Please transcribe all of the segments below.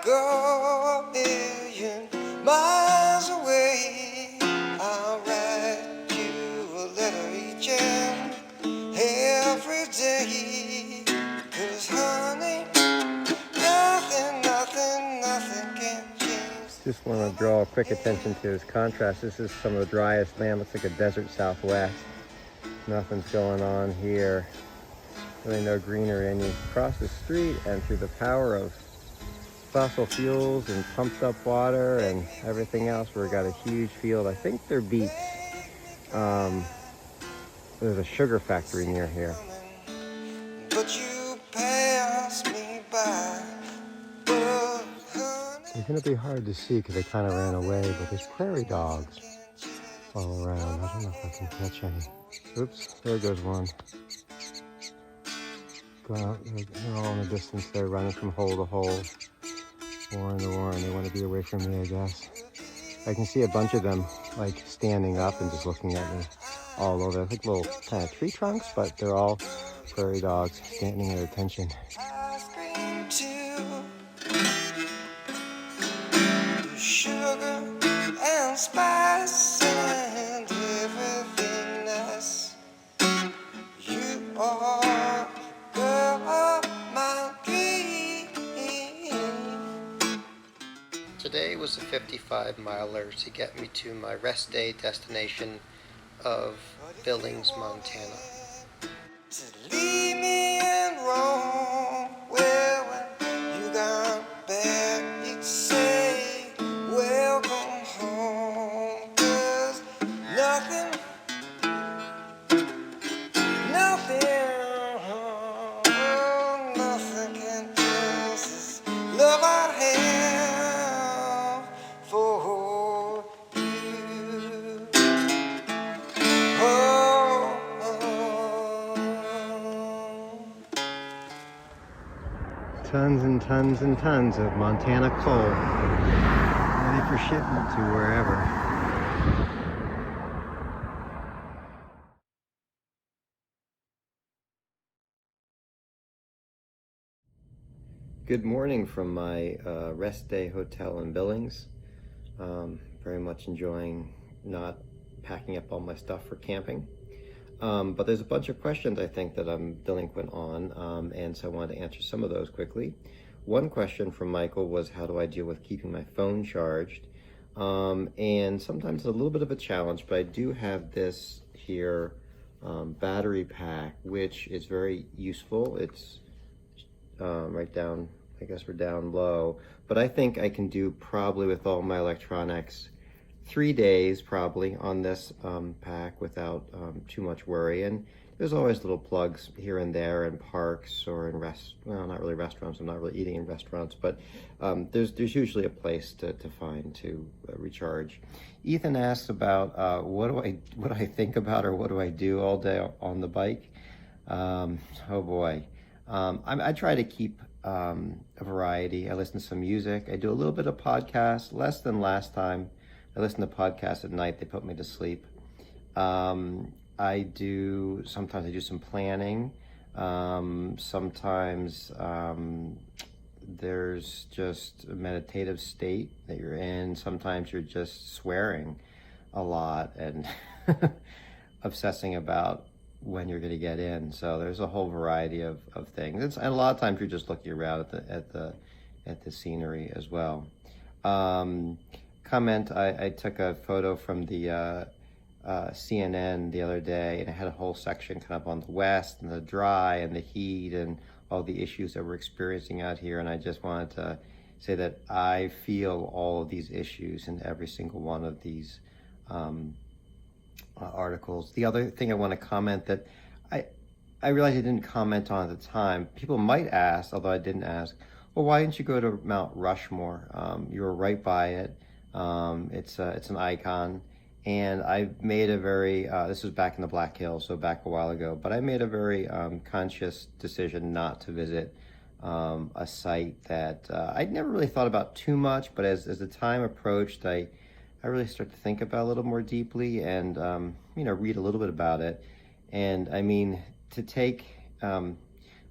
go a million miles away, I'll write you a letter each and every day. 'Cause honey, nothing can change. Just want to draw quick attention to this contrast. This is some of the driest land. Looks like a desert southwest. Nothing's going on here. Really no greenery. And you cross the street and through the power of fossil fuels and pumped up water and everything else, we've got a huge field. I think they're beets. There's a sugar factory near here. But you pass me by. It's going to be hard to see because they kind of ran away, but there's prairie dogs all around. I don't know if I can catch any. Oops, there goes one. Go out, they're all in the distance there, running from hole to hole, warren to warren. They want to be away from me, I guess. I can see a bunch of them like standing up and just looking at me all over. I think little kind of tree trunks, but they're all prairie dogs standing at attention. Sugar and spice and everything nice. You are girl of my dream. Today was a 55-miler to get me to my rest day destination of Billings, Montana. To leave me in Rome, where when you got back, you'd say, welcome home. 'Cause nothing can change this love I have for you. Tons and tons and tons of Montana coal, ready for shipment to wherever. Good morning from my rest day hotel in Billings. Very much enjoying not packing up all my stuff for camping. But there's a bunch of questions I think that I'm delinquent on, and so I wanted to answer some of those quickly. One question from Michael was, how do I deal with keeping my phone charged? And sometimes it's a little bit of a challenge, but I do have this here battery pack, which is very useful. It's right down, I guess we're down low, but I think I can do probably with all my electronics 3 days probably on this pack without too much worry. And there's always little plugs here and there in parks or in well, not really restaurants. I'm not really eating in restaurants, but there's usually a place to find to recharge. Ethan asks about what do I think about, or what do I do all day on the bike? Oh boy. I try to keep a variety. I listen to some music. I do a little bit of podcasts, less than last time. I listen to podcasts at night. They put me to sleep. Sometimes I do some planning. Sometimes there's just a meditative state that you're in. Sometimes you're just swearing a lot and obsessing about when you're going to get in. So there's a whole variety of things. And a lot of times you're just looking around at the scenery as well. Comment, I took a photo from the CNN the other day, and it had a whole section kind of on the west and the dry and the heat and all the issues that we're experiencing out here. And I just wanted to say that I feel all of these issues in every single one of these articles. The other thing I want to comment that I realized I didn't comment on at the time. People might ask, although I didn't ask, well, why didn't you go to Mount Rushmore? You were right by it. It's an icon, and I made a very, this was back in the Black Hills, so back a while ago, but I made a very conscious decision not to visit a site that I'd never really thought about too much, but as the time approached, I really started to think about it a little more deeply and, read a little bit about it. And I mean, to take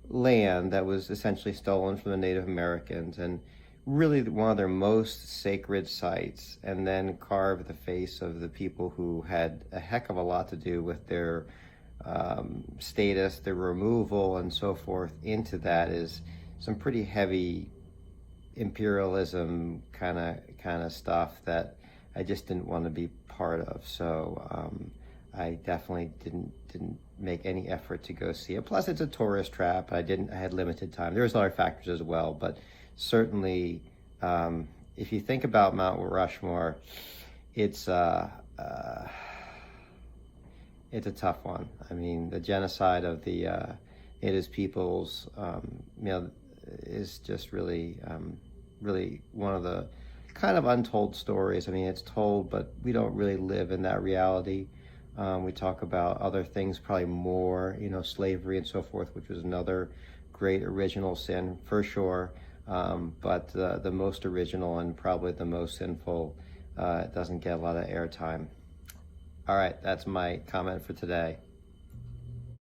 land that was essentially stolen from the Native Americans and really one of their most sacred sites, and then carve the face of the people who had a heck of a lot to do with their status, their removal, and so forth into that is some pretty heavy imperialism kind of stuff that I just didn't want to be part of. So I definitely didn't make any effort to go see it. Plus, it's a tourist trap. I had limited time. There's other factors as well, but certainly, if you think about Mount Rushmore, it's a tough one. I mean, the genocide of the Native peoples, is just really, really one of the kind of untold stories. I mean, it's told, but we don't really live in that reality. We talk about other things, probably more, slavery and so forth, which was another great original sin for sure. But the most original and probably the most sinful doesn't get a lot of airtime. All right, that's my comment for today.